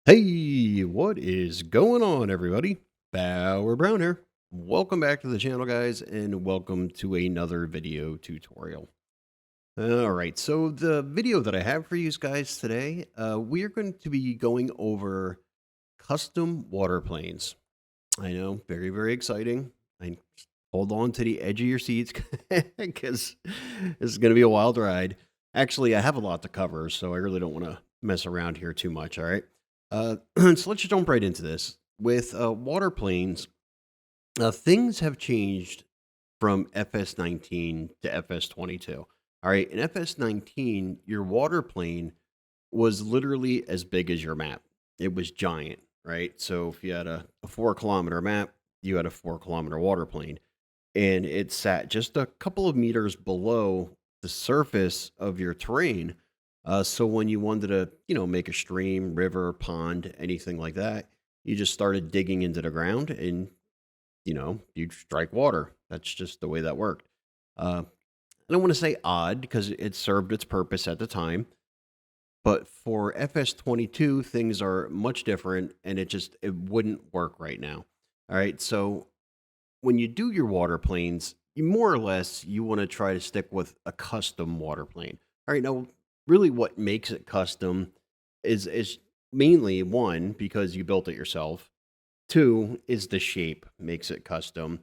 Hey, what is going on, everybody? Bauer Brown here. Welcome back to the channel, guys, and welcome to another video tutorial. All right, so the video that I have for you guys today, we are going to be going over custom water planes. I know, very, very exciting. I hold on to the edge of your seats because this is going to be a wild ride. Actually, I have a lot to cover, so I really don't want to mess around here too much. All right. So let's just jump right into this. With water planes, things have changed from FS19 to FS22. All right. In FS19, your water plane was literally as big as your map. It was giant, right? So if you had a 4 kilometer map, you had a 4 kilometer water plane, and it sat just a couple of meters below the surface of your terrain. So when you wanted to, make a stream, river, pond, anything like that, you just started digging into the ground and, you'd strike water. That's just the way that worked. I don't want to say odd because it served its purpose at the time, but for FS22, things are much different and it wouldn't work right now. All right. So when you do your water planes, you more or less you want to try to stick with a custom water plane. All right. Now, really what makes it custom is mainly one, because you built it yourself. Two is the shape makes it custom.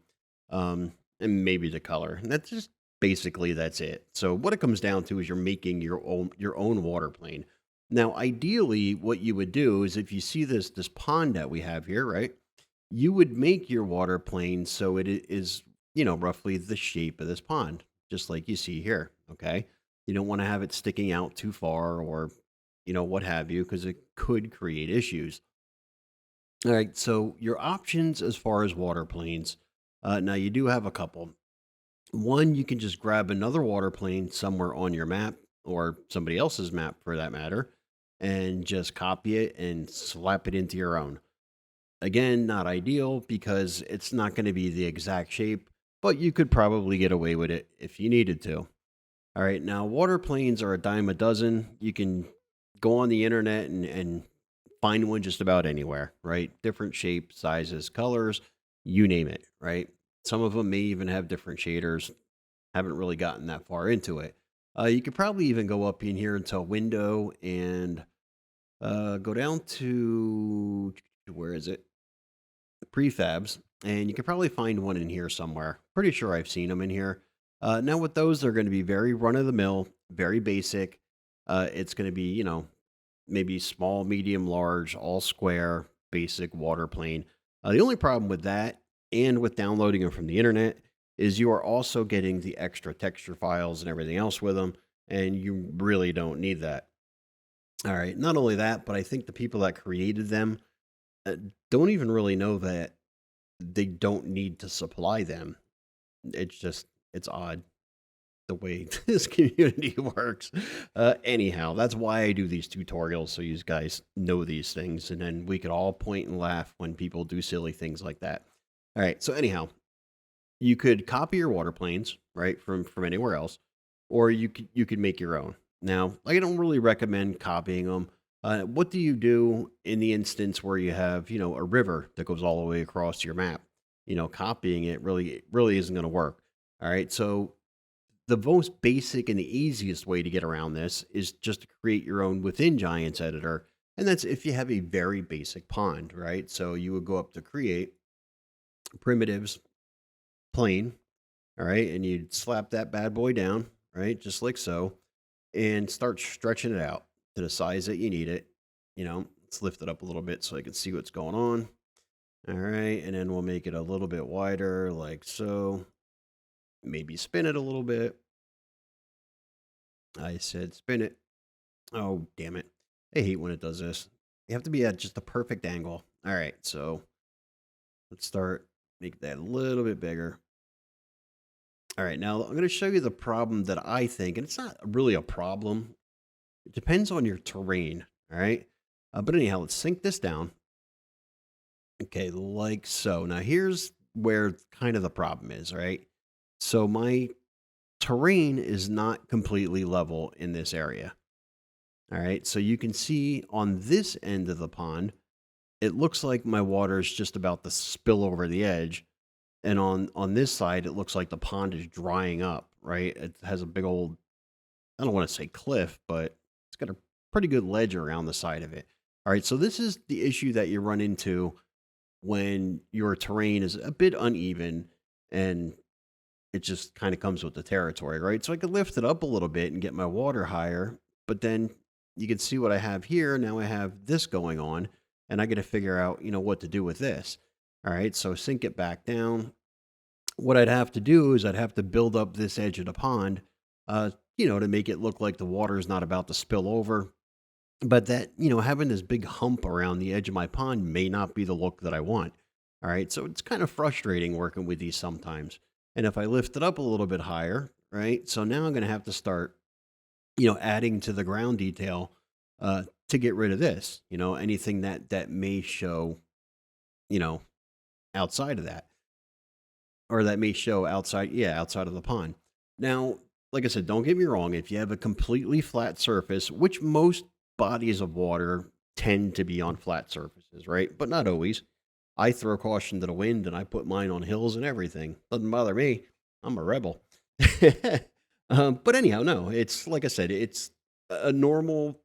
And maybe the color. And that's just basically that's it. So what it comes down to is you're making your own water plane. Now, ideally, what you would do is if you see this pond that we have here, right? You would make your water plane so is, roughly the shape of this pond, just like you see here. Okay. You don't want to have it sticking out too far or, what have you, because it could create issues. All right. So your options as far as water planes, now you do have a couple. One, you can just grab another water plane somewhere on your map or somebody else's map for that matter, and just copy it and slap it into your own. Again, not ideal because it's not going to be the exact shape, but you could probably get away with it if you needed to. All right, now water planes are a dime a dozen. You can go on the internet and find one just about anywhere, right? Different shapes, sizes, colors, you name it, right? Some of them may even have different shaders. Haven't really gotten that far into it. You could probably even go up in here into window and go down to where is it? The prefabs, and you could probably find one in here somewhere. Pretty sure I've seen them in here. Now, with those, they're going to be very run of the mill, very basic. It's going to be, maybe small, medium, large, all square, basic water plane. The only problem with that and with downloading them from the internet is you are also getting the extra texture files and everything else with them, and you really don't need that. All right. Not only that, but I think the people that created them uh, don't even really know that they don't need to supply them. It's odd the way this community works. Anyhow, that's why I do these tutorials so you guys know these things, and then we could all point and laugh when people do silly things like that. All right. So anyhow, you could copy your water planes right from anywhere else, or you could make your own. Now, I don't really recommend copying them. What do you do in the instance where you have a river that goes all the way across your map? Copying it really isn't going to work. All right, so the most basic and the easiest way to get around this is just to create your own within Giants editor, and that's if you have a very basic pond, right? So you would go up to create primitives plane. All right. And you'd slap that bad boy down, right? Just like so, and start stretching it out to the size that you need it. Let's lift it up a little bit so I can see what's going on. All right. And then we'll make it a little bit wider, like so. Maybe spin it a little bit. I said spin it. Oh, damn it. I hate when it does this. You have to be at just the perfect angle. All right. So let's start, make that a little bit bigger. All right, now I'm going to show you the problem that I think, and it's not really a problem. It depends on your terrain. All right. But anyhow, let's sink this down. Okay, like so. Now here's where kind of the problem is, right? So my terrain is not completely level in this area. All right. So you can see on this end of the pond, it looks like my water is just about to spill over the edge. And on this side, it looks like the pond is drying up, right? It has a big old, I don't want to say cliff, but it's got a pretty good ledge around the side of it. All right. So this is the issue that you run into when your terrain is a bit uneven and it just kind of comes with the territory, right? So I could lift it up a little bit and get my water higher, but then you can see what I have here. Now I have this going on, and I got to figure out, what to do with this. All right, so sink it back down. What I'd have to do is I'd have to build up this edge of the pond, to make it look like the water is not about to spill over. But that, having this big hump around the edge of my pond may not be the look that I want. All right. So it's kind of frustrating working with these sometimes. And if I lift it up a little bit higher, right? So now I'm going to have to start, adding to the ground detail to get rid of this, anything that may show, you know, outside of that or that may show outside, yeah, outside of the pond. Now, like I said, don't get me wrong. If you have a completely flat surface, which most bodies of water tend to be on flat surfaces, right? But not always. I throw caution to the wind and I put mine on hills and everything. Doesn't bother me. I'm a rebel. But anyhow, no, it's like I said, it's a normal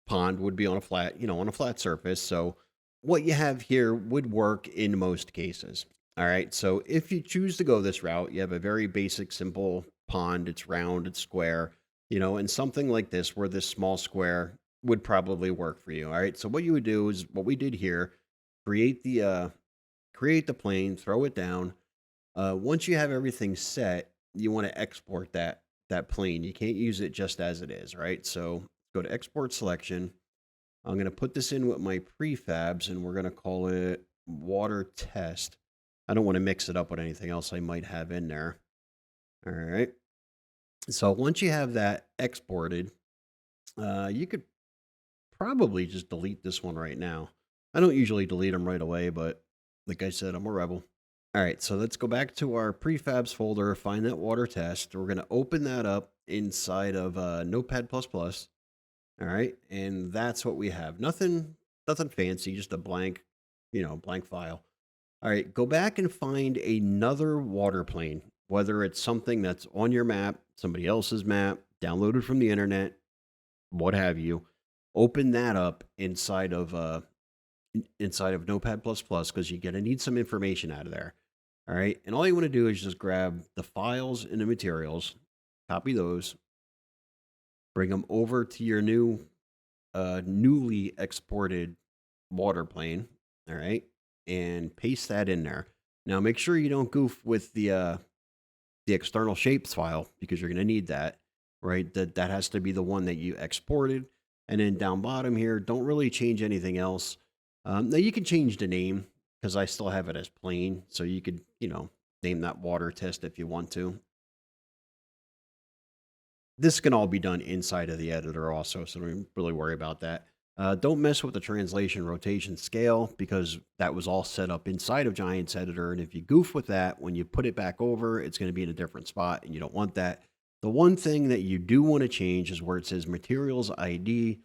pond would be on a flat, on a flat surface. So what you have here would work in most cases. All right. So if you choose to go this route, you have a very basic, simple pond. It's round, it's square, and something like this, where this small square would probably work for you. All right. So what you would do is what we did here: create the plane, throw it down. Once you have everything set, you want to export that plane. You can't use it just as it is, right? So go to export selection. I'm going to put this in with my prefabs, and we're going to call it water test. I don't want to mix it up with anything else I might have in there. All right. So once you have that exported, you could probably just delete this one right now. I don't usually delete them right away, but like I said, I'm a rebel. All right, so let's go back to our prefabs folder, find that water test. We're going to open that up inside of Notepad++. All right, and that's what we have. Nothing fancy, just a blank file. All right, go back and find another water plane, whether it's something that's on your map, somebody else's map, downloaded from the internet, what have you. Open that up inside of Notepad++ because you're going to need some information out of there. All right. And all you want to do is just grab the files and the materials, copy those, bring them over to your newly exported water plane. All right. And paste that in there. Now make sure you don't goof with the external shapes file because you're going to need that, right? That has to be the one that you exported. And then down bottom here, don't really change anything else. Now you can change the name because I still have it as plain. So you could, name that water test if you want to. This can all be done inside of the editor also, so don't really worry about that. Don't mess with the translation rotation scale because that was all set up inside of Giants Editor. And if you goof with that, when you put it back over, it's going to be in a different spot and you don't want that. The one thing that you do want to change is where it says Materials ID.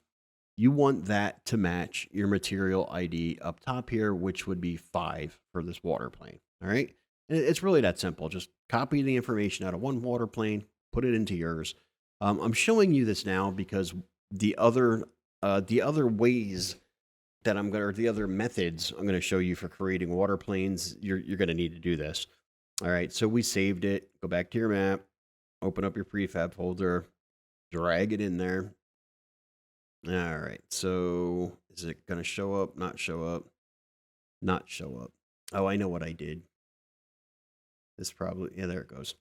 You want that to match your material ID up top here, which would be 5 for this water plane. All right. And it's really that simple. Just copy the information out of one water plane, put it into yours. I'm showing you this now because the other ways that or the other methods I'm going to show you for creating water planes, you're going to need to do this. All right, so we saved it. Go back to your map, open up your prefab folder, drag it in there. All right, so is it going to show up? Not show up? Not show up. Oh, I know what I did. This probably, yeah, there it goes.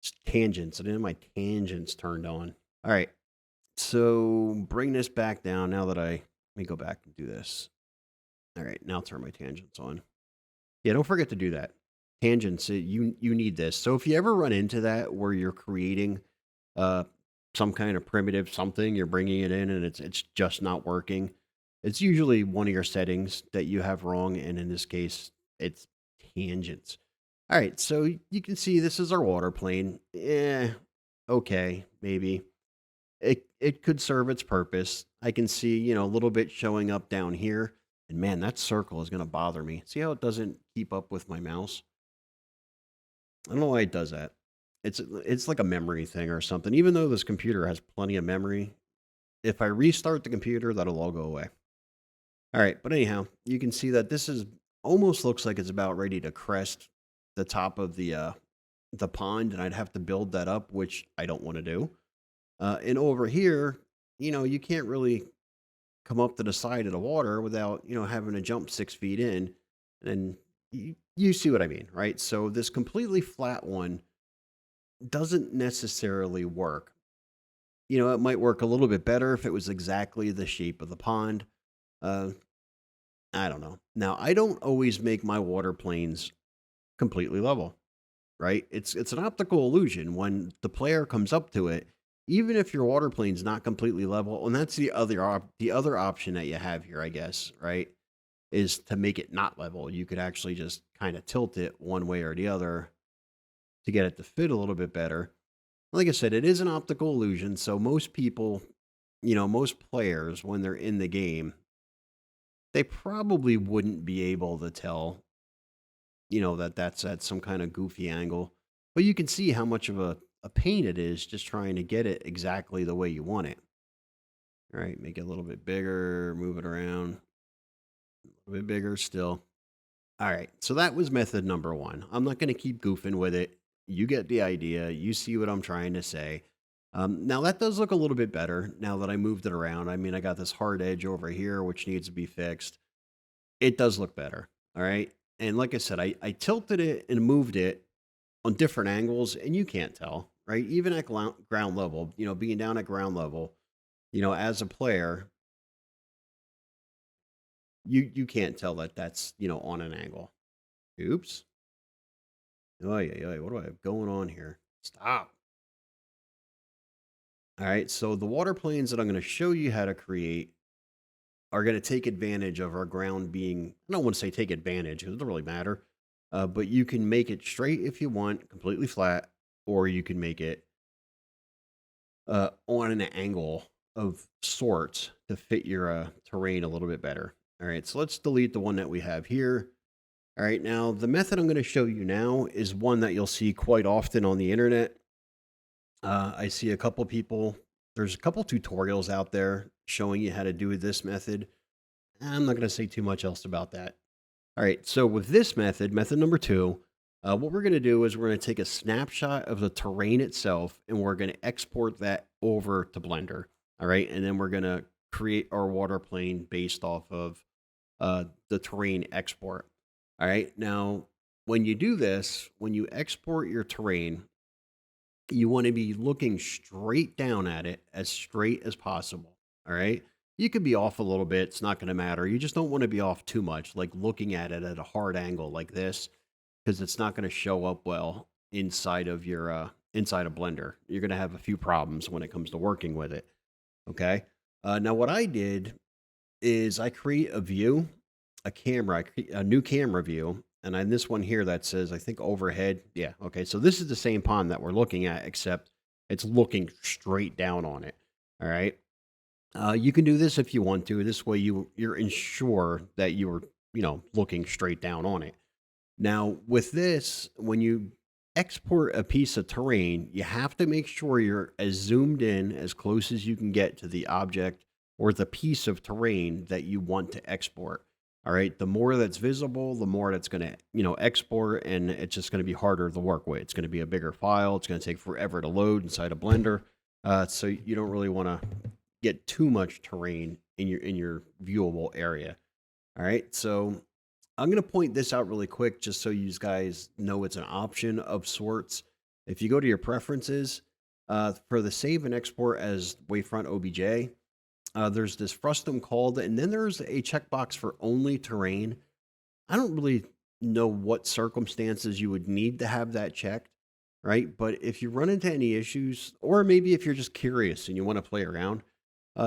It's tangents. I didn't have my tangents turned on. All right, so bring this back down now that let me go back and do this. All right, now turn my tangents on. Yeah, don't forget to do that. Tangents, you need this. So if you ever run into that where you're creating some kind of primitive something, you're bringing it in and it's just not working, it's usually one of your settings that you have wrong, and in this case, it's tangents. All right, so you can see this is our water plane. Okay, maybe. It could serve its purpose. I can see, a little bit showing up down here. And man, that circle is going to bother me. See how it doesn't keep up with my mouse? I don't know why it does that. It's like a memory thing or something. Even though this computer has plenty of memory, if I restart the computer, that'll all go away. All right, but anyhow, you can see that this is almost looks like it's about ready to crest the top of the pond, and I'd have to build that up, which I don't want to do. And over here, you can't really come up to the side of the water without having to jump 6 feet in, and you see what I mean, right? So this completely flat one doesn't necessarily work. It might work a little bit better if it was exactly the shape of the pond. Uh, I don't know. Now, I don't always make my water planes completely level, right? It's an optical illusion when the player comes up to it. Even if your water plane's not completely level, and that's the other option that you have here, I guess, right? Is to make it not level. You could actually just kind of tilt it one way or the other to get it to fit a little bit better. Like I said, it is an optical illusion, so most people, most players when they're in the game, they probably wouldn't be able to tell, that that's at some kind of goofy angle. But you can see how much of a pain it is just trying to get it exactly the way you want it. All right, make it a little bit bigger, move it around, a little bit bigger still. All right, so that was method number one. I'm not going to keep goofing with it. You get the idea. You see what I'm trying to say. Now, that does look a little bit better now that I moved it around. I mean, I got this hard edge over here, which needs to be fixed. It does look better. All right. And like I said, I tilted it and moved it on different angles, and you can't tell, right? Even at ground level, being down at ground level, as a player, you can't tell that that's on an angle. Oops. Oh yeah, what do I have going on here? Stop. All right, so the water planes that I'm going to show you how to create are going to take advantage of our ground being, I don't want to say take advantage because it doesn't really matter, but you can make it straight if you want, completely flat, or you can make it on an angle of sorts to fit your terrain a little bit better. All right, so let's delete the one that we have here. All right, now the method I'm going to show you now is one that you'll see quite often on the internet. I see a couple people, there's a couple tutorials out there showing you how to do this method. I'm not going to say too much else about that. All right, so with this method, method number two, what we're going to do is we're going to take a snapshot of the terrain itself and we're going to export that over to Blender. All right, and then we're going to create our water plane based off of the terrain export. All right, now when you do this, when you export your terrain, you want to be looking straight down at it as straight as possible. All right. You could be off a little bit. It's not going to matter. You just don't want to be off too much, like looking at it at a hard angle like this, because it's not going to show up well inside of your inside of Blender. You're going to have a few problems when it comes to working with it. Okay. Now, what I did is I create a view, a camera, a new camera view, and on this one here that says, I think overhead. Yeah, okay. So this is the same pond that we're looking at, except it's looking straight down on it. All right. You can do this if you want to. This way you're ensure that you're, looking straight down on it. Now, with this, when you export a piece of terrain, you have to make sure you're as zoomed in as close as you can get to the object or the piece of terrain that you want to export. All right. The more that's visible, the more that's going to, export, and it's just going to be harder to work with. It's going to be a bigger file. It's going to take forever to load inside a Blender. So you don't really want to get too much terrain in your viewable area. All right. So I'm going to point this out really quick just so you guys know it's an option of sorts. If you go to your preferences for the save and export as Wavefront OBJ, there's this frustum called, and then there's a checkbox for only terrain. I don't really know what circumstances you would need to have that checked, right? But if you run into any issues, or maybe if you're just curious and you want to play around,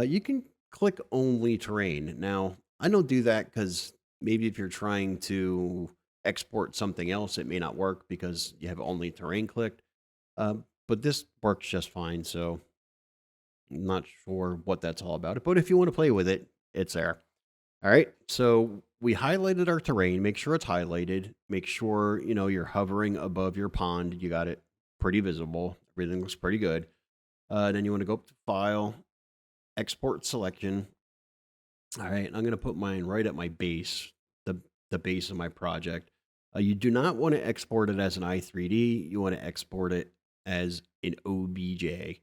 you can click only terrain. Now, I don't do that because maybe if you're trying to export something else, it may not work because you have only terrain clicked. But this works just fine. So Not sure what that's all about, but if you want to play with it, it's there. All right. So we highlighted our terrain. Make sure it's highlighted. Make sure, you're hovering above your pond. You got it pretty visible. Everything looks pretty good. Then you want to go up to File, Export Selection. All right. I'm going to put mine right at my base, the base of my project. You do not want to export it as an i3D. You want to export it as an OBJ.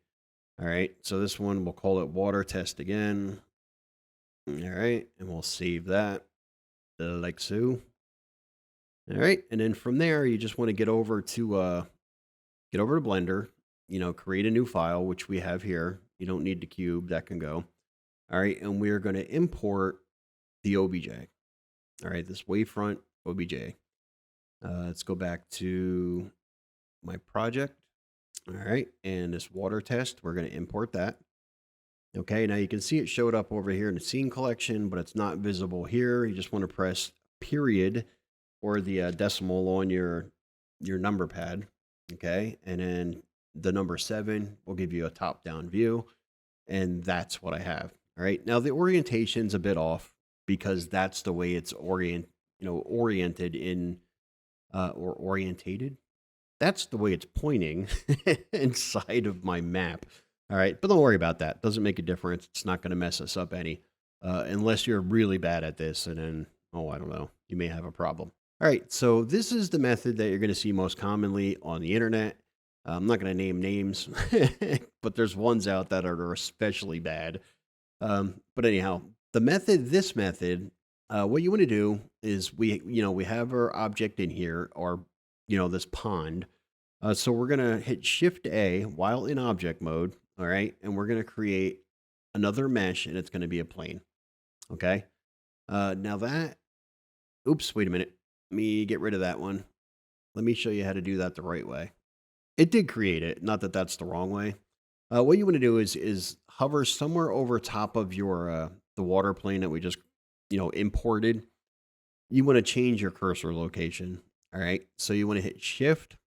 All right. So this one, we'll call it water test again. All right. And we'll save that like so. All right. And then from there, you just want to get over to Blender, create a new file, which we have here. You don't need the cube, that can go. All right. And we're going to import the OBJ. All right. This wavefront OBJ. Let's go back to my project. All right. And this water test, we're going to import that. Okay. Now you can see it showed up over here in the scene collection, but it's not visible here. You just want to press period or the decimal on your number pad. Okay. And then the number 7 will give you a top down view. And that's what I have. All right. Now the orientation's a bit off because that's the way it's oriented in or orientated. That's the way it's pointing inside of my map. All right. But don't worry about that. Doesn't make a difference. It's not going to mess us up any unless you're really bad at this. And then, I don't know, you may have a problem. All right. So this is the method that you're going to see most commonly on the internet. I'm not going to name names, but there's ones out that are especially bad. But anyhow, this method, what you want to do is we have our object in here, or, this pond. So we're going to hit Shift A while in object mode. All right. And we're going to create another mesh, and it's going to be a plane. Okay. Now oops, wait a minute. Let me get rid of that one. Let me show you how to do that the right way. It did create it. Not that that's the wrong way. What you want to do is hover somewhere over top of your the water plane that we just imported. You want to change your cursor location. All right. So you want to hit Shift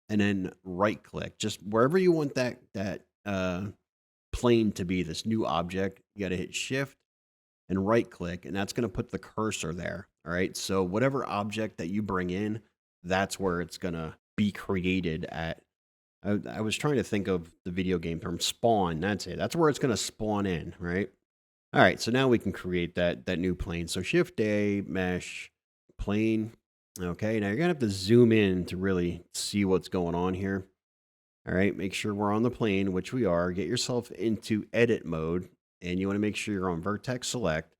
and then right click, just wherever you want that plane to be. This new object, you got to hit Shift and right click, and that's going to put the cursor there. All right. So whatever object that you bring in, that's where it's going to be created at. I was trying to think of the video game term spawn. That's it. That's where it's going to spawn in, right? All right. So now we can create that new plane. So Shift A, mesh, plane. Okay. Now you're going to have to zoom in to really see what's going on here. All right. Make sure we're on the plane, which we are. Get yourself into edit mode, and you want to make sure you're on vertex select.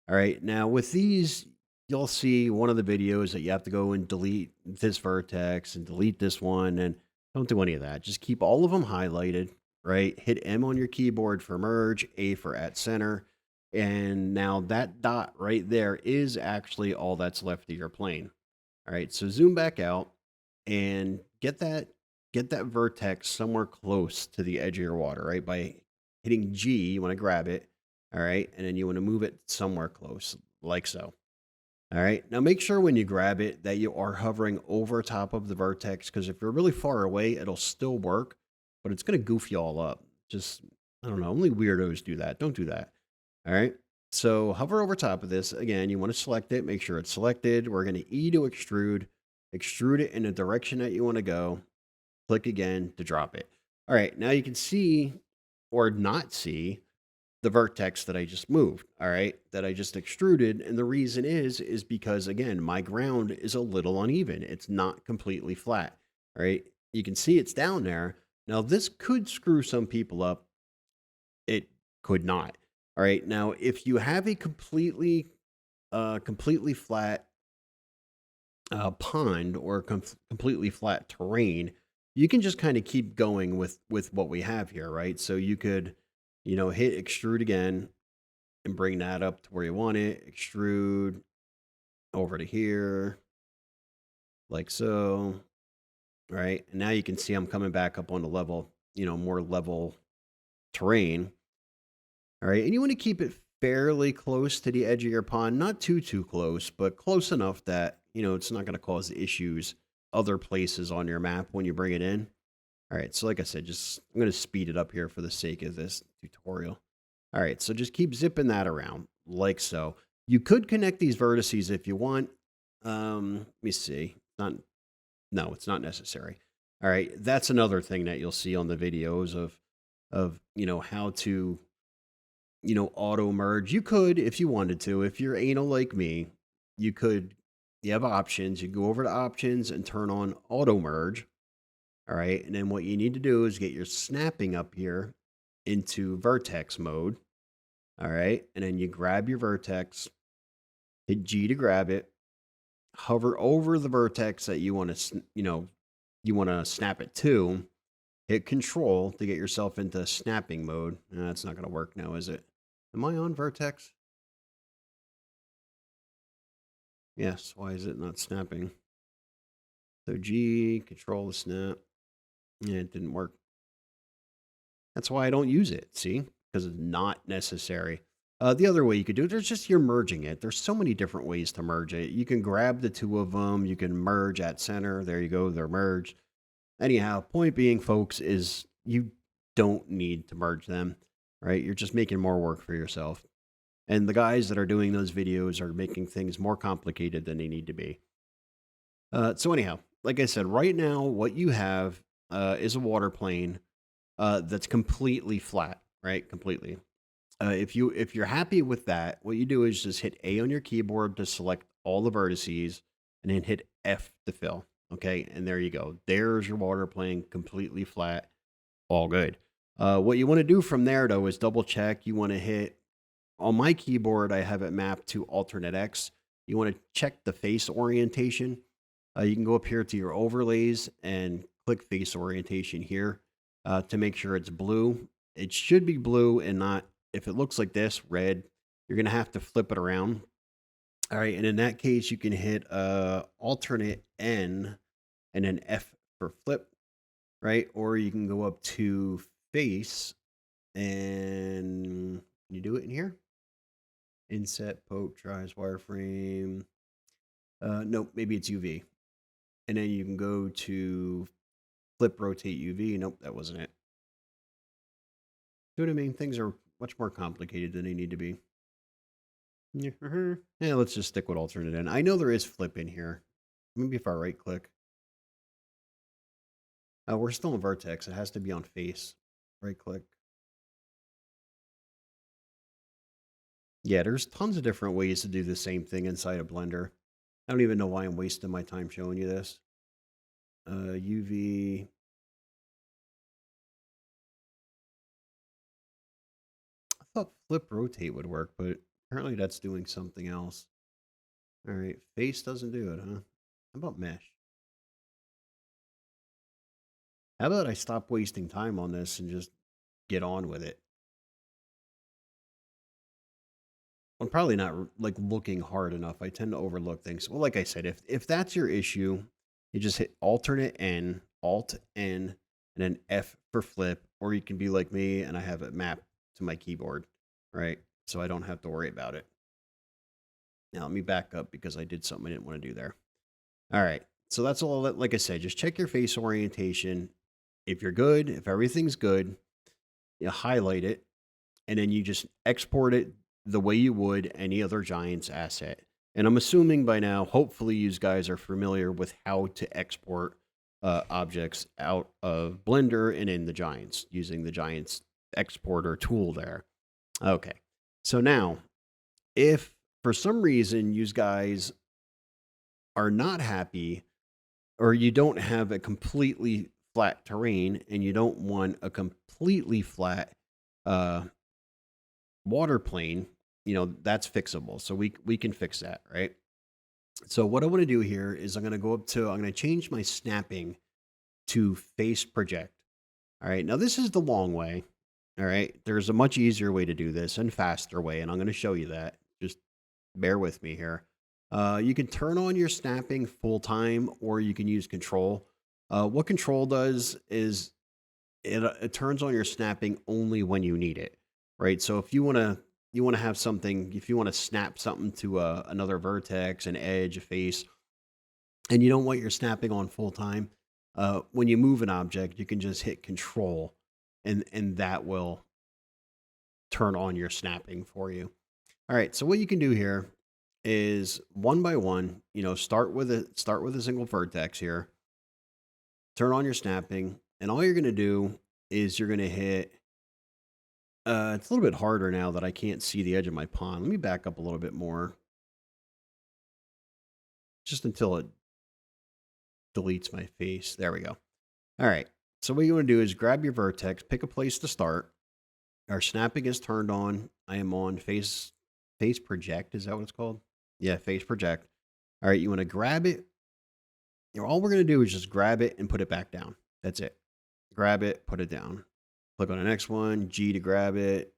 All right. Now with these, you'll see one of the videos that you have to go and delete this vertex and delete this one, and don't do any of that. Just keep all of them highlighted, right? Hit M on your keyboard for merge, A for at center. And now that dot right there is actually all that's left of your plane. All right, so zoom back out and get that vertex somewhere close to the edge of your water, right? By hitting G, you want to grab it, all right? And then you want to move it somewhere close, like so. All right. Now make sure when you grab it that you are hovering over top of the vertex, because if you're really far away, it'll still work, but it's going to goof you all up. Just, I don't know, only weirdos do that. Don't do that. All right. So hover over top of this. Again, you want to select it. Make sure it's selected. We're going to E to extrude it in the direction that you want to go. Click again to drop it. All right. Now you can see or not see the vertex that I just moved, all right, that I just extruded. And the reason is because, again, my ground is a little uneven. It's not completely flat, all right? You can see it's down there. Now, this could screw some people up. It could not, all right? Now, if you have a completely flat pond or completely flat terrain, you can just kind of keep going with what we have here, right? So you could hit extrude again and bring that up to where you want it. Extrude over to here, like so. All right. And now you can see I'm coming back up on the level, more level terrain. All right. And you want to keep it fairly close to the edge of your pond, not too close, but close enough that, it's not going to cause issues other places on your map when you bring it in. All right, so like I said, I'm going to speed it up here for the sake of this tutorial. All right, so just keep zipping that around like so. You could connect these vertices if you want. Let me see. Not No, it's not necessary. All right, that's another thing that you'll see on the videos of how to auto merge. You could if you wanted to. If you're anal like me, you could. You have options. You go over to options and turn on auto merge. All right, and then what you need to do is get your snapping up here into vertex mode. All right, and then you grab your vertex, hit G to grab it, hover over the vertex that you want to snap it to. Hit Control to get yourself into snapping mode. That's not going to work now, is it? Am I on vertex? Yes. Why is it not snapping? So G, Control the snap. Yeah, it didn't work. That's why I don't use it. See, because it's not necessary. The other way you could do it, there's just you're merging it. There's so many different ways to merge it. You can grab the two of them. You can merge at center. There you go. They're merged. Anyhow, point being, folks, is you don't need to merge them, right? You're just making more work for yourself. And the guys that are doing those videos are making things more complicated than they need to be. So anyhow, like I said, right now, what you have is a water plane that's completely flat, right? Completely. If you're happy with that, what you do is just hit A on your keyboard to select all the vertices, and then hit F to fill. Okay, and there you go. There's your water plane, completely flat, all good. What you want to do from there though is double check. You want to hit on my keyboard. I have it mapped to alternate X. You want to check the face orientation. You can go up here to your overlays and click face orientation here to make sure it's blue. It should be blue and not, if it looks like this, red, you're going to have to flip it around. All right. And in that case, you can hit alternate N and then F for flip, right? Or you can go up to face and you do it in here. Inset, poke, tries, wireframe. Nope, maybe it's UV. And then you can go to flip, rotate UV. Nope, that wasn't it. See what I mean? Things are much more complicated than they need to be. Yeah, let's just stick with alternate N. I know there is flip in here. Maybe if I right click. We're still in vertex. It has to be on face. Right click. Yeah, there's tons of different ways to do the same thing inside of Blender. I don't even know why I'm wasting my time showing you this. UV. I thought flip rotate would work, but apparently that's doing something else. All right, face doesn't do it, huh? How about mesh? How about I stop wasting time on this and just get on with it? I'm probably not like looking hard enough. I tend to overlook things. Well, like I said, if that's your issue, you just hit alternate N, Alt N, and then F for flip, or you can be like me and I have it mapped to my keyboard, right? So I don't have to worry about it. Now let me back up because I did something I didn't want to do there. All right. So that's all. Like I said, just check your face orientation. If you're good, if everything's good, you highlight it, and then you just export it the way you would any other Giants asset. And I'm assuming by now, hopefully, you guys are familiar with how to export objects out of Blender and in the Giants using the Giants exporter tool there. Okay. So now, if for some reason you guys are not happy or you don't have a completely flat terrain and you don't want a completely flat uh, water plane, that's fixable. So we can fix that, right? So what I want to do here is I'm going to change my snapping to face project. All right. Now this is the long way. All right. There's a much easier way to do this and faster way, and I'm going to show you that. Just bear with me here. You can turn on your snapping full time, or you can use control. What control does is it turns on your snapping only when you need it, right? So if you want to have something, if you want to snap something to another vertex, an edge, a face, and you don't want your snapping on full time, when you move an object, you can just hit control and that will turn on your snapping for you. All right, so what you can do here is one by one, start with a single vertex here, turn on your snapping, and all you're going to do is you're going to hit it's a little bit harder now that I can't see the edge of my pond. Let me back up a little bit more just until it deletes my face. There we go. All right. So what you want to do is grab your vertex, pick a place to start. Our snapping is turned on. I am on face project. Is that what it's called? Yeah, face project. All right, you want to grab it. All we're going to do is just grab it and put it back down. That's it. Grab it, put it down. Click on the next one, G to grab it.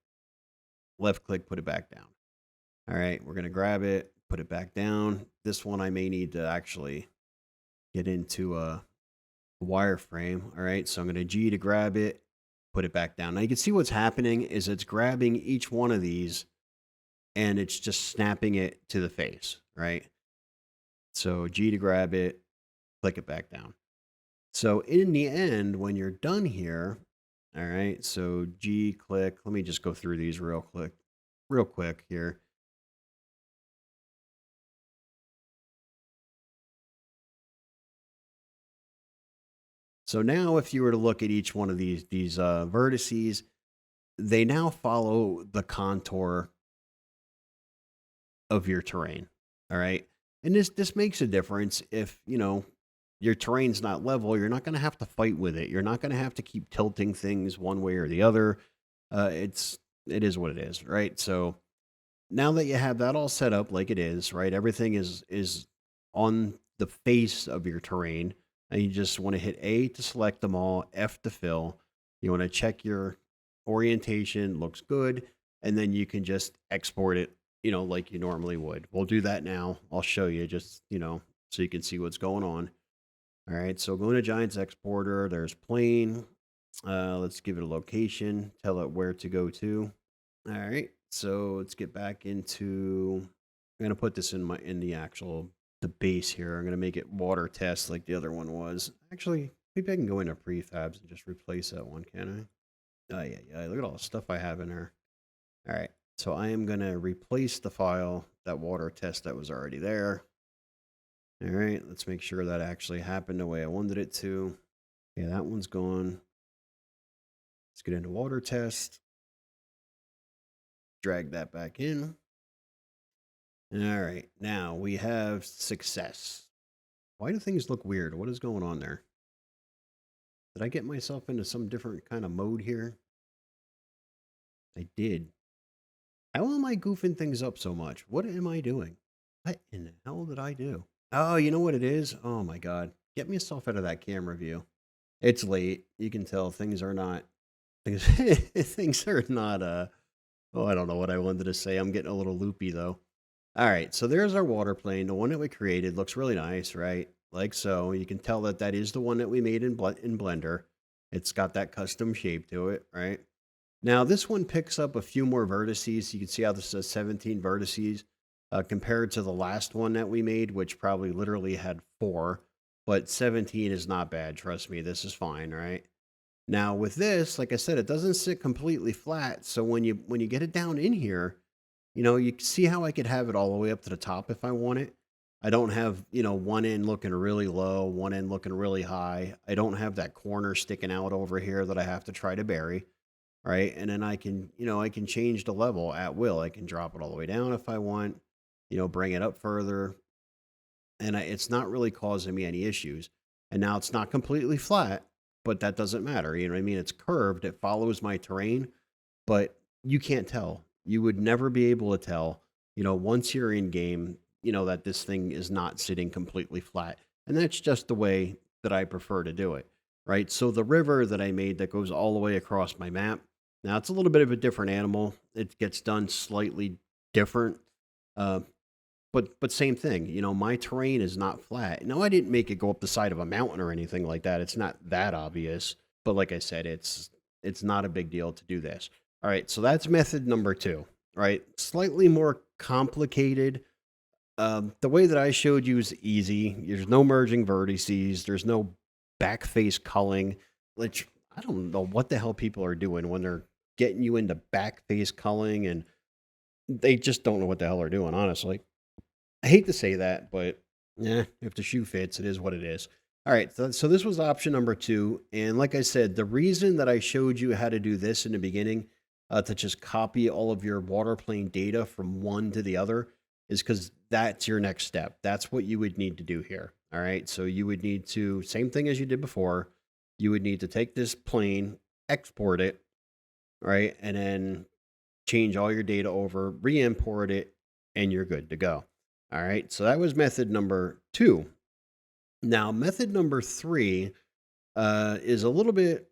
Left click, put it back down. All right, we're going to grab it, put it back down. This one I may need to actually get into a wireframe. All right, so I'm going to G to grab it, put it back down. Now you can see what's happening is it's grabbing each one of these and it's just snapping it to the face, right? So G to grab it, click it back down. So in the end, when you're done here, all right, so G click, let me just go through these real quick here. So now if you were to look at each one of these vertices, they now follow the contour of your terrain. All right. And this makes a difference if, your terrain's not level, you're not going to have to fight with it. You're not going to have to keep tilting things one way or the other. It is what it is, right? So now that you have that all set up like it is, right? Everything is on the face of your terrain, and you just want to hit A to select them all, F to fill. You want to check your orientation, looks good, and then you can just export it, like you normally would. We'll do that now. I'll show you just, so you can see what's going on. All right, so go into Giants Exporter. There's plane. Let's give it a location. Tell it where to go to. All right, so let's get back into. I'm gonna put this in the base here. I'm gonna make it water test like the other one was. Actually, maybe I can go into prefabs and just replace that one, can I? Oh yeah. Look at all the stuff I have in there. All right, so I am gonna replace the file, that water test that was already there. All right, let's make sure that actually happened the way I wanted it to. Yeah, that one's gone. Let's get into water test. Drag that back in. All right, now we have success. Why do things look weird? What is going on there? Did I get myself into some different kind of mode here? I did. How am I goofing things up so much? What am I doing? What in the hell did I do? Oh, you know what it is? Oh my God. Get myself out of that camera view. It's late. You can tell things are not things things are not I don't know what I wanted to say. I'm getting a little loopy though. All right, so there's our water plane. The one that we created looks really nice, right? Like so. You can tell that is the one that we made in Blender. It's got that custom shape to it, right? Now this one picks up a few more vertices. You can see how this says 17 vertices. Compared to the last one that we made, which probably literally had 4, but 17 is not bad. Trust me, this is fine, right? Now with this, like I said, it doesn't sit completely flat. So when you get it down in here, you can see how I could have it all the way up to the top if I want it. I don't have, one end looking really low, one end looking really high. I don't have that corner sticking out over here that I have to try to bury, right? And then I can change the level at will. I can drop it all the way down if I want, bring it up further. And it's not really causing me any issues. And now it's not completely flat, but that doesn't matter. You know what I mean? It's curved. It follows my terrain, but you can't tell. You would never be able to tell, once you're in game, that this thing is not sitting completely flat. And that's just the way that I prefer to do it, right? So the river that I made that goes all the way across my map, now it's a little bit of a different animal. It gets done slightly different. Uh, but same thing, my terrain is not flat. Now I didn't make it go up the side of a mountain or anything like that. It's not that obvious. But like I said, it's not a big deal to do this. All right, so that's method number 2, right? Slightly more complicated. The way that I showed you is easy. There's no merging vertices. There's no back face culling, which I don't know what the hell people are doing when they're getting you into back face culling, and they just don't know what the hell they're doing, honestly. I hate to say that, but yeah, if the shoe fits, it is what it is. All right, so this was option number two. And like I said, the reason that I showed you how to do this in the beginning, to just copy all of your water plane data from one to the other, is because that's your next step. That's what you would need to do here. All right, so you would need to, same thing as you did before, you would need to take this plane, export it, right, and then change all your data over, re-import it, and you're good to go. All right, so that was method number two. Now, method number three is a little bit,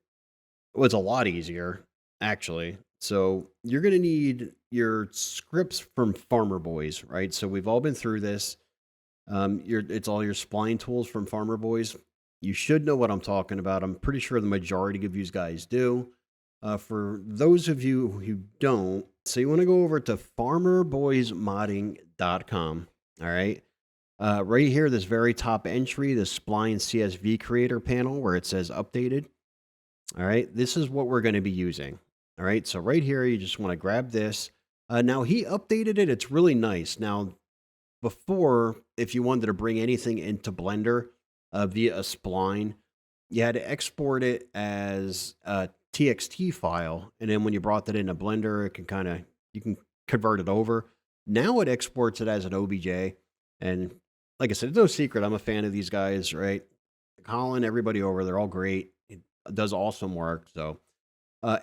well, it's a lot easier, actually. So you're going to need your scripts from Farmer Boys, right? So we've all been through this. It's all your spline tools from Farmer Boys. You should know what I'm talking about. I'm pretty sure the majority of you guys do. For those of you who don't, so you want to go over to farmerboysmodding.com. All right. Right here, this very top entry, the spline CSV creator panel where it says updated. All right. This is what we're going to be using. All right. So right here, you just want to grab this. Now he updated it. It's really nice. Now, before, if you wanted to bring anything into Blender via a spline, you had to export it as a TXT file, and then when you brought that into Blender, it can you can convert it over. Now it exports it as an OBJ, and like I said, it's no secret I'm a fan of these guys, right? Colin, everybody over, they're all great. It does awesome work. So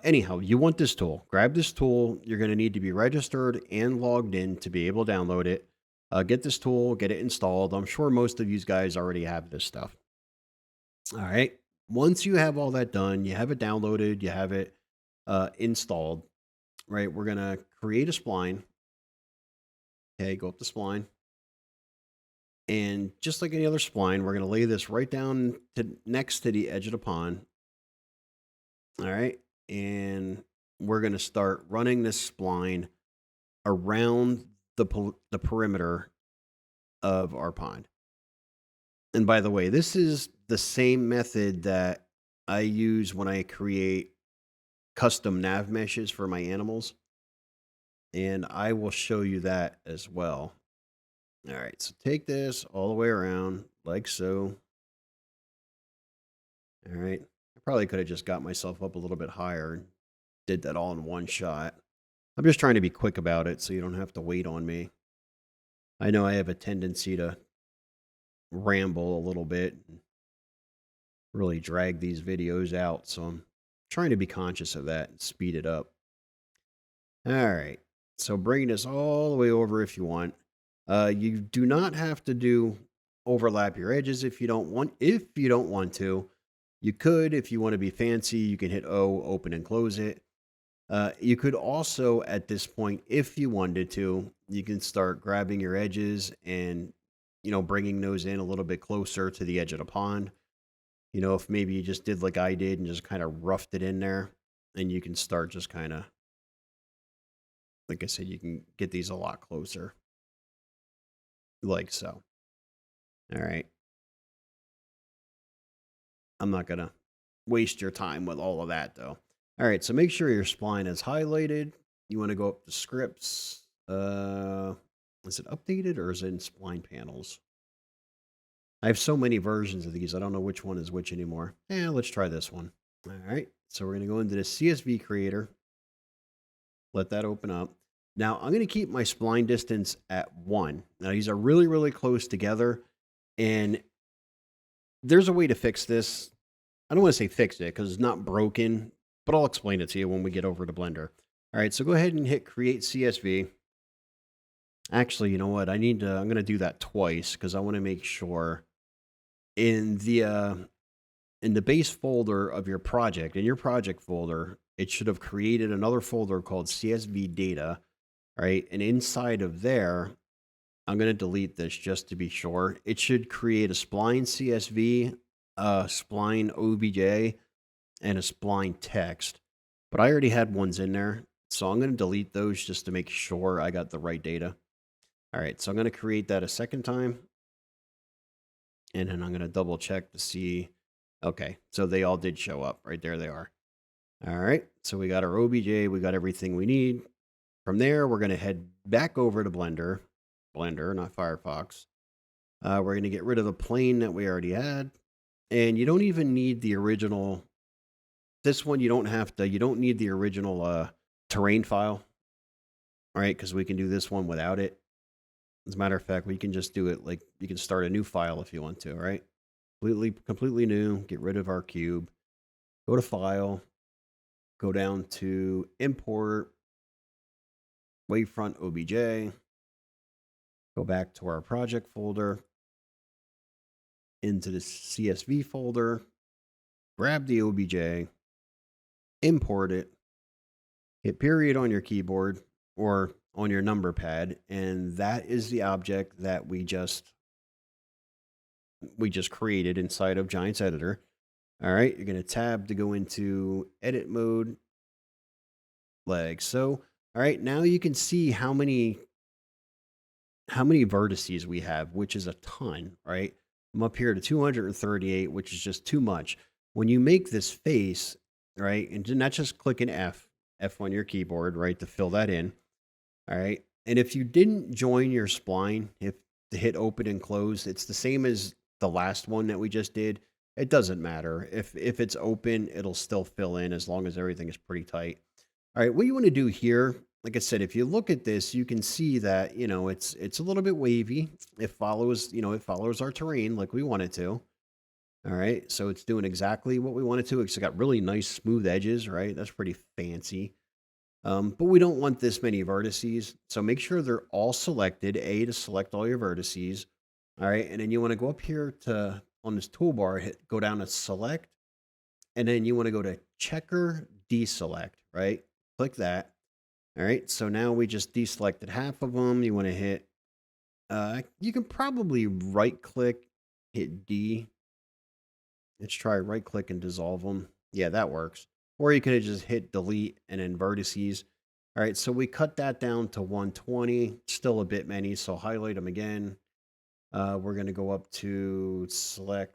anyhow, you want this tool. Grab this tool. You're going to need to be registered and logged in to be able to download it. Get this tool, get it installed. I'm sure most of you guys already have this stuff. All right. Once you have all that done, you have it downloaded, you have it installed, right? We're going to create a spline. Okay, go up the spline. And just like any other spline, we're going to lay this right down next to the edge of the pond. All right. And we're going to start running this spline around the perimeter of our pond. And by the way, this is the same method that I use when I create custom nav meshes for my animals. And I will show you that as well. All right, so take this all the way around like so. All right, I probably could have just got myself up a little bit higher and did that all in one shot. I'm just trying to be quick about it so you don't have to wait on me. I know I have a tendency to ramble a little bit and really drag these videos out, so I'm trying to be conscious of that and speed it up. All right, so bring this all the way over if you want. You do not have to overlap your edges if you don't want. If you don't want to, you could. If you want to be fancy, you can hit O, open and close it. You could also, at this point, if you wanted to, you can start grabbing your edges and, bringing those in a little bit closer to the edge of the pond. If maybe you just did like I did and just kind of roughed it in there, and you can start just kind of, like I said, you can get these a lot closer. Like so. All right. I'm not going to waste your time with all of that, though. All right, so make sure your spline is highlighted. You want to go up to scripts. Is it updated or is it in spline panels? I have so many versions of these, I don't know which one is which anymore. Let's try this one. All right, so we're going to go into the CSV creator. Let that open up. Now, I'm going to keep my spline distance at 1. Now, these are really, really close together, and there's a way to fix this. I don't want to say fix it because it's not broken, but I'll explain it to you when we get over to Blender. All right, so go ahead and hit Create CSV. Actually, you know what? I'm going to do that twice because I want to make sure in the base folder of your project, in your project folder, it should have created another folder called CSV data, right? And inside of there, I'm going to delete this just to be sure. It should create a spline CSV, a spline OBJ, and a spline text. But I already had ones in there, so I'm going to delete those just to make sure I got the right data. All right, so I'm going to create that a second time. And then I'm going to double check to see Okay, so they all did show up. Right there they are. All right, so we got our OBJ, we got everything we need. From there, we're going to head back over to Blender, not Firefox. We're going to get rid of the plane that we already had. And you don't even need the original. This one, you don't have to, you don't need the original terrain file, all right? Because we can do this one without it. As a matter of fact, we can just do it like you can start a new file if you want to, all right? Completely new. Get rid of our cube. Go to File. Go down to Import Wavefront OBJ. Go back to our project folder. Into the CSV folder. Grab the OBJ. Import it. Hit period on your keyboard or on your number pad, and that is the object that we just created inside of Giants Editor. All right, you're going to tab to go into edit mode, like so. All right, now you can see how many vertices we have, which is a ton, right? I'm up here to 238, which is just too much. When you make this face, right, and not just clicking F on your keyboard, right, to fill that in. All right. And if you didn't join your spline, if to hit open and close, it's the same as the last one that we just did. It doesn't matter. If it's open, it'll still fill in as long as everything is pretty tight. All right, what you want to do here, like I said, if you look at this, you can see that, it's a little bit wavy. It follows, it follows our terrain like we want it to. All right, so it's doing exactly what we want it to. It's got really nice smooth edges, right? That's pretty fancy. But we don't want this many vertices. So make sure they're all selected. A to select all your vertices. All right. And then you want to go up here to on this toolbar, go down to select. And then you want to go to checker deselect, right? Click that. All right. So now we just deselected half of them. You want to hit, you can probably right click, hit D. Let's try right click and dissolve them. Yeah, that works. Or you could have just hit delete and then vertices. All right, so we cut that down to 120. Still a bit many, so highlight them again. We're going to go up to select,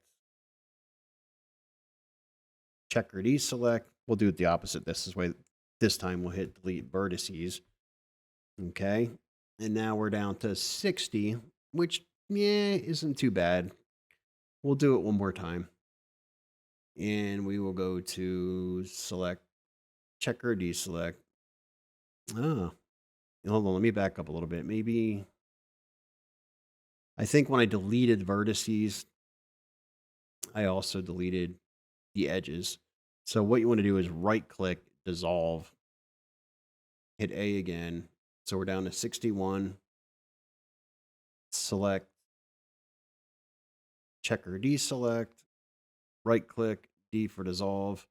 checker deselect. We'll do it the opposite. This time we'll hit delete vertices. Okay, and now we're down to 60, which, yeah, isn't too bad. We'll do it one more time. And we will go to select, checker deselect. Oh, hold on. Let me back up a little bit. Maybe I think when I deleted vertices, I also deleted the edges. So what you want to do is right click, dissolve, hit A again. So we're down to 61. Select, checker deselect, right click, D for dissolve.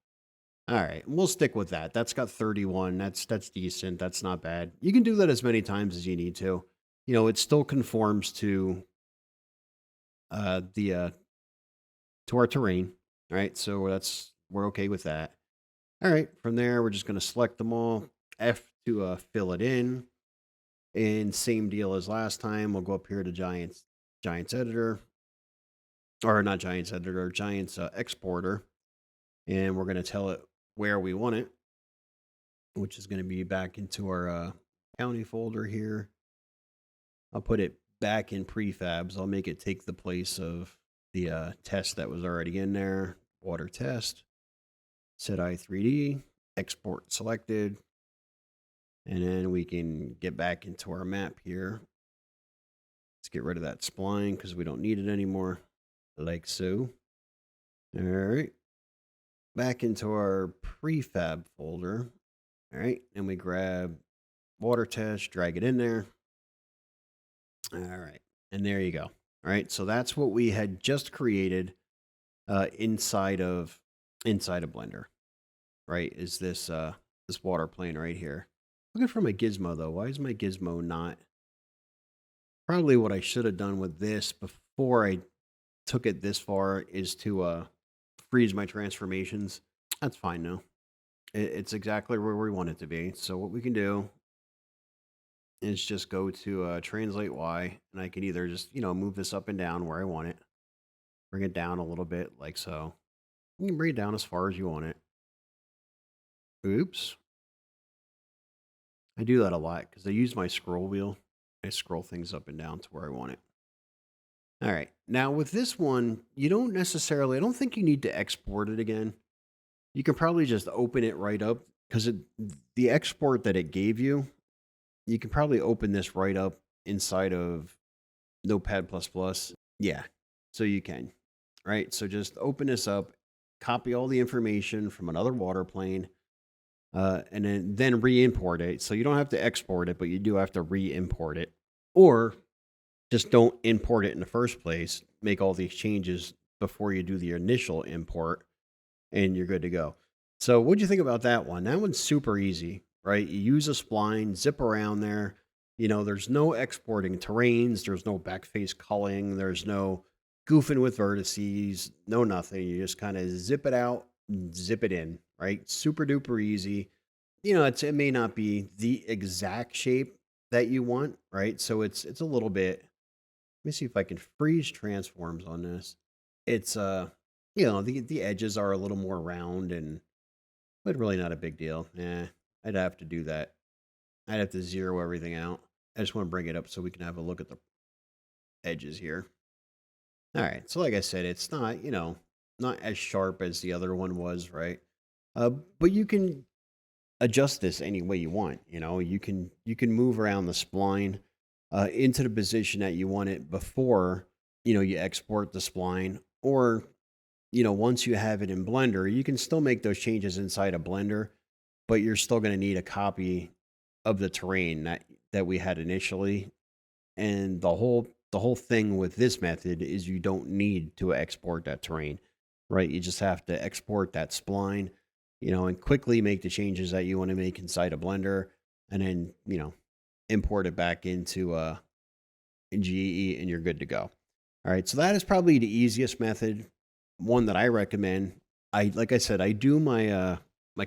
All right, we'll stick with that. That's got 31. That's decent. That's not bad. You can do that as many times as you need to. It still conforms to the to our terrain. All right, so we're okay with that. All right, from there we're just going to select them all. F to fill it in, and same deal as last time. We'll go up here to Giants Editor, or not Giants Editor, Giants Exporter, and we're going to tell it where we want it, which is going to be back into our county folder here. I'll put it back in prefabs. I'll make it take the place of the test that was already in there. Water test, set I3D, export selected, and then we can get back into our map here. Let's get rid of that spline because we don't need it anymore, like so. All right, back into our prefab folder. All right, and we grab water test, drag it in there. All right, and there you go. All right, so that's what we had just created inside of Blender. Right, is this this water plane right here. Looking for my gizmo though. Why is my gizmo not? Probably what I should have done with this before I took it this far is to freeze my transformations. That's fine though. It's exactly where we want it to be. So what we can do is just go to translate Y, and I can either just move this up and down where I want it, bring it down a little bit like so. You can bring it down as far as you want it. Oops. I do that a lot because I use my scroll wheel. I scroll things up and down to where I want it. All right. Now with this one, you don't necessarily, I don't think you need to export it again. You can probably just open it right up because the export that it gave you, you can probably open this right up inside of Notepad++. Yeah. So you can, right? So just open this up, copy all the information from another water plane, and then re-import it. So you don't have to export it, but you do have to re-import it. Or just don't import it in the first place. Make all these changes before you do the initial import, and you're good to go. So what'd you think about that one? That one's super easy, right? You use a spline, zip around there. There's no exporting terrains. There's no backface culling. There's no goofing with vertices. No nothing. You just kind of zip it out, and zip it in, right? Super duper easy. It may not be the exact shape that you want, right? So it's a little bit. Let me see if I can freeze transforms on this. It's the edges are a little more round but really not a big deal. I'd have to do that. I'd have to zero everything out. I just want to bring it up so we can have a look at the edges here. All right. So like I said, it's not, not as sharp as the other one was, right? But you can adjust this any way you want. You can move around the spline into the position that you want it before you export the spline, or once you have it in Blender, you can still make those changes inside a Blender, but you're still going to need a copy of the terrain that we had initially. And the whole thing with this method is you don't need to export that terrain, right? You just have to export that spline, and quickly make the changes that you want to make inside a Blender, and then import it back into in GE, and you're good to go. All right, so that is probably the easiest method, one that I recommend. Like I said, I do my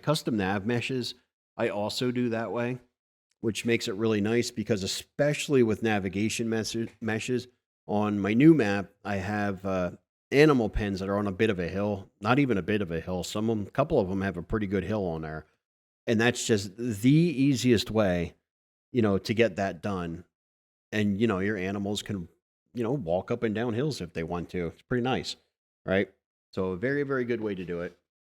custom nav meshes. I also do that way, which makes it really nice because especially with navigation meshes on my new map, I have animal pens that are on a bit of a hill. Not even a bit of a hill. A couple of them have a pretty good hill on there, and that's just the easiest way, to get that done. And your animals can walk up and down hills if they want to. It's pretty nice, right? So a very, very good way to do it.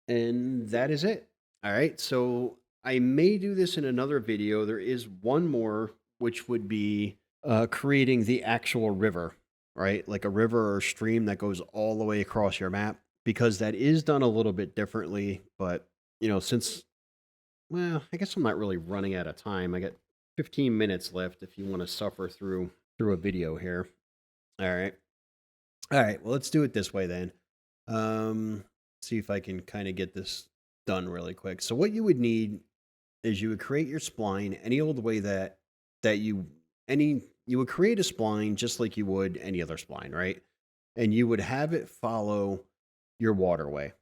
And that is it. All right, so I may do this in another video. There is one more, which would be creating the actual river, right? Like a river or stream that goes all the way across your map, because that is done a little bit differently. But since, well, I guess I'm not really running out of time. I got 15 minutes left if you want to suffer through a video here. All right. All right. Well, let's do it this way then. See if I can kind of get this done really quick. So what you would need is you would create your spline any old way that you would create a spline just like you would any other spline, right? And you would have it follow your waterway.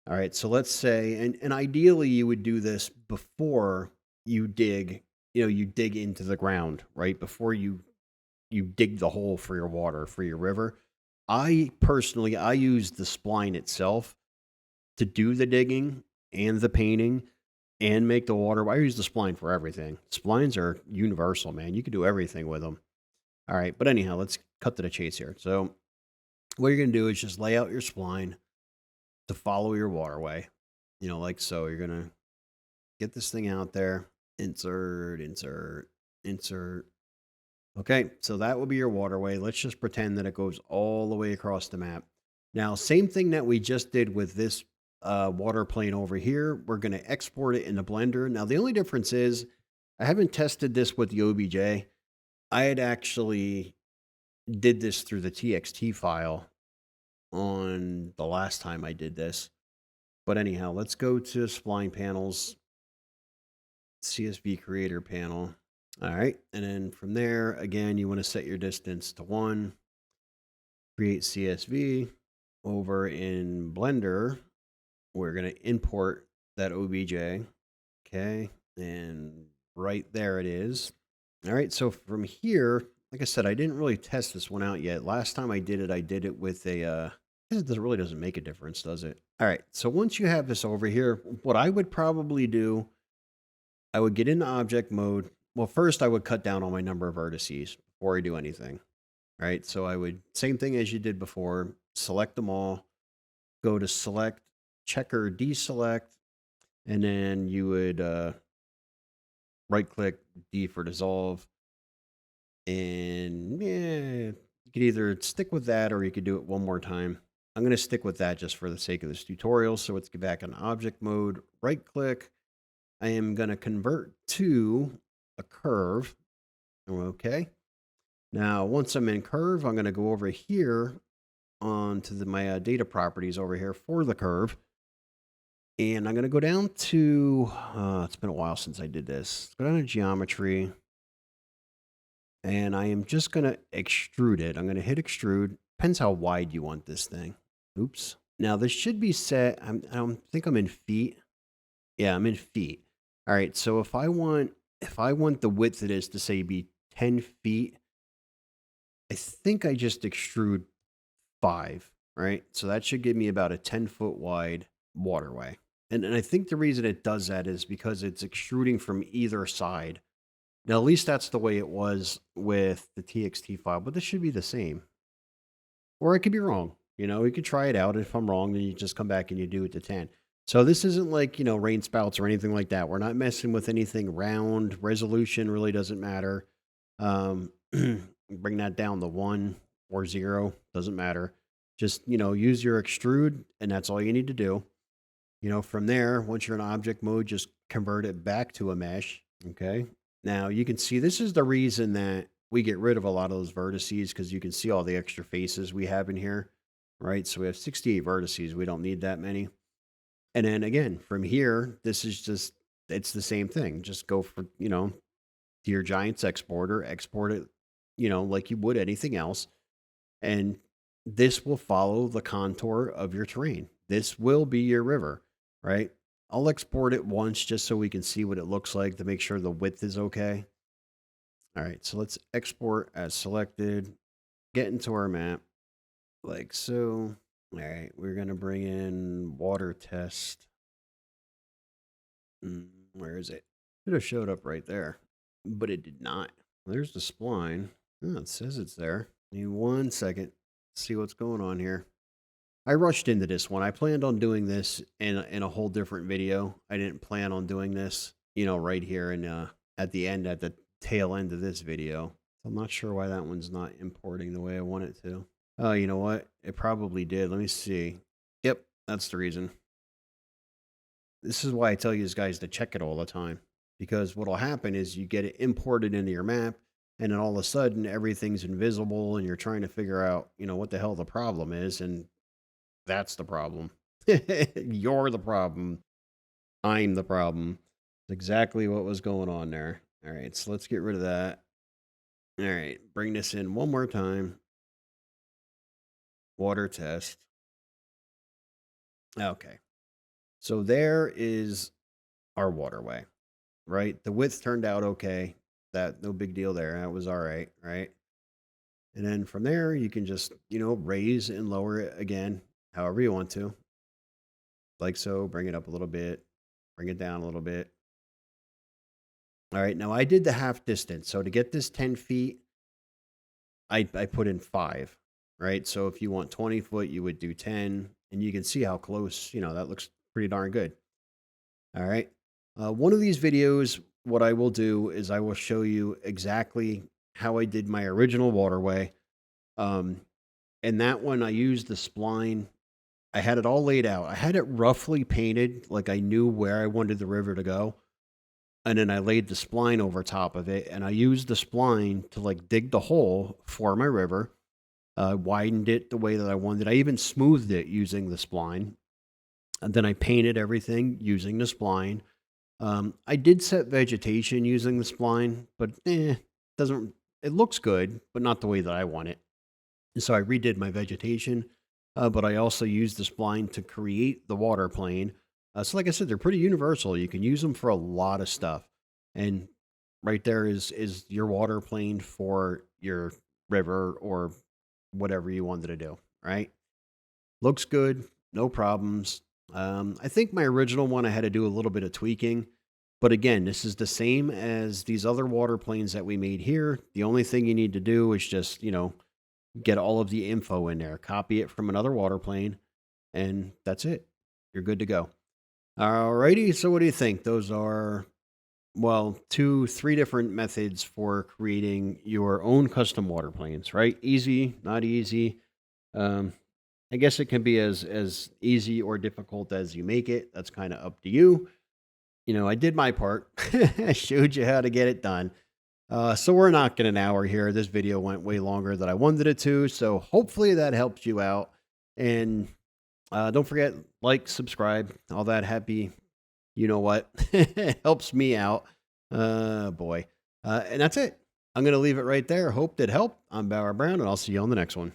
All right. So let's say, and ideally you would do this before you dig, you dig into the ground, right? Before you dig the hole for your water, for your river. I use the spline itself to do the digging and the painting and make the water. I use the spline for everything. Splines are universal, man. You can do everything with them. All right. But anyhow, let's cut to the chase here. So what you're going to do is just lay out your spline to follow your waterway, like so. You're going to get this thing out there, insert, insert, insert. Okay, so that will be your waterway. Let's just pretend that it goes all the way across the map. Now, same thing that we just did with this water plane over here. We're going to export it into Blender. Now, the only difference is I haven't tested this with the OBJ. I had actually did this through the TXT file on the last time I did this. But anyhow, let's go to Spline Panels, CSV Creator Panel. All right, and then from there, again, you want to set your distance to 1. Create CSV. Over in Blender, we're going to import that OBJ. Okay, and right there it is. All right, so from here, like I said, I didn't really test this one out yet. Last time I did it with a It really doesn't make a difference, does it? All right. So once you have this over here, what I would probably do, I would get into object mode. Well, first I would cut down on my number of vertices before I do anything. Right. So I would, same thing as you did before, select them all, go to select, check or deselect, and then you would right click D for dissolve. And yeah, you could either stick with that or you could do it one more time. I'm going to stick with that just for the sake of this tutorial. So let's get back in object mode, right click. I am going to convert to a curve. Okay. Now, once I'm in curve, I'm going to go over here onto my data properties over here for the curve. And I'm going to go down to, it's been a while since I did this. Go down to geometry. And I am just going to extrude it. I'm going to hit extrude. Depends how wide you want this thing. Oops. Now this should be set. I don't think I'm in feet. Yeah, I'm in feet. All right. So if I want the width of this to say be 10 feet, I think I just extrude 5, right? So that should give me about a 10-foot wide waterway. And I think the reason it does that is because it's extruding from either side. Now, at least that's the way it was with the TXT file, but this should be the same. Or I could be wrong. You could try it out. If I'm wrong, then you just come back and you do it to 10. So this isn't like, rain spouts or anything like that. We're not messing with anything round. Resolution really doesn't matter. Bring that down to 1 or 0. Doesn't matter. Just, use your extrude, and that's all you need to do. From there, once you're in object mode, just convert it back to a mesh. Okay. Now you can see this is the reason that we get rid of a lot of those vertices, because you can see all the extra faces we have in here, right? So we have 68 vertices. We don't need that many. And then again, from here, this is just, it's the same thing. Just go for, to your Giants exporter, export it, like you would anything else. And this will follow the contour of your terrain. This will be your river, right? I'll export it once just so we can see what it looks like to make sure the width is okay. All right, so let's export as selected, get into our map like so. All right, we're going to bring in water test. Where is it? Should have showed up right there, but it did not. There's the spline. Oh, it says it's there. Give me 1 second. See what's going on here. I rushed into this one. I planned on doing this in a whole different video. I didn't plan on doing this, right here and at the end, at the tail end of this video. I'm not sure why that one's not importing the way I want it to. Oh, you know what? It probably did. Let me see. Yep, that's the reason. This is why I tell you guys to check it all the time, because what'll happen is you get it imported into your map, and then all of a sudden everything's invisible, and you're trying to figure out, what the hell the problem is, and that's the problem. You're the problem. I'm the problem. That's exactly what was going on there. All right, so let's get rid of that. All right, bring this in one more time. Water test. Okay. So there is our waterway, right? The width turned out okay. That no big deal there. That was all right, right? And then from there, you can just, raise and lower it again, however you want to. Like so, bring it up a little bit, bring it down a little bit. All right, now I did the half distance. So to get this 10 feet, I put in 5, right? So if you want 20 foot, you would do 10, and you can see how close, that looks pretty darn good. All right. One of these videos, what I will do is I will show you exactly how I did my original waterway. And that one, I used the spline. I had it all laid out. I had it roughly painted, like I knew where I wanted the river to go. And then I laid the spline over top of it, and I used the spline to like dig the hole for my river. Widened it the way that I wanted. I even smoothed it using the spline. And then I painted everything using the spline. I did set vegetation using the spline, but doesn't. It looks good, but not the way that I want it. So I redid my vegetation, but I also used the spline to create the water plane. So like I said, they're pretty universal. You can use them for a lot of stuff. And right there is your water plane for your river or whatever you wanted to do, right? Looks good, no problems. I think my original one I had to do a little bit of tweaking, but again, this is the same as these other water planes that we made here. The only thing you need to do is just, get all of the info in there, copy it from another water plane, and that's it. You're good to go. Alrighty, so what do you think? Those are, well, two, three different methods for creating your own custom water planes, right? Easy, not easy. Um, I guess it can be as easy or difficult as you make it. That's kind of up to you. I did my part. I showed you how to get it done. So we're not getting an hour here. This video went way longer than I wanted it to. So hopefully that helps you out. And don't forget, like, subscribe, all that happy, you know what, helps me out. Boy. And that's it. I'm going to leave it right there. Hope that helped. I'm Bauer Brown, and I'll see you on the next one.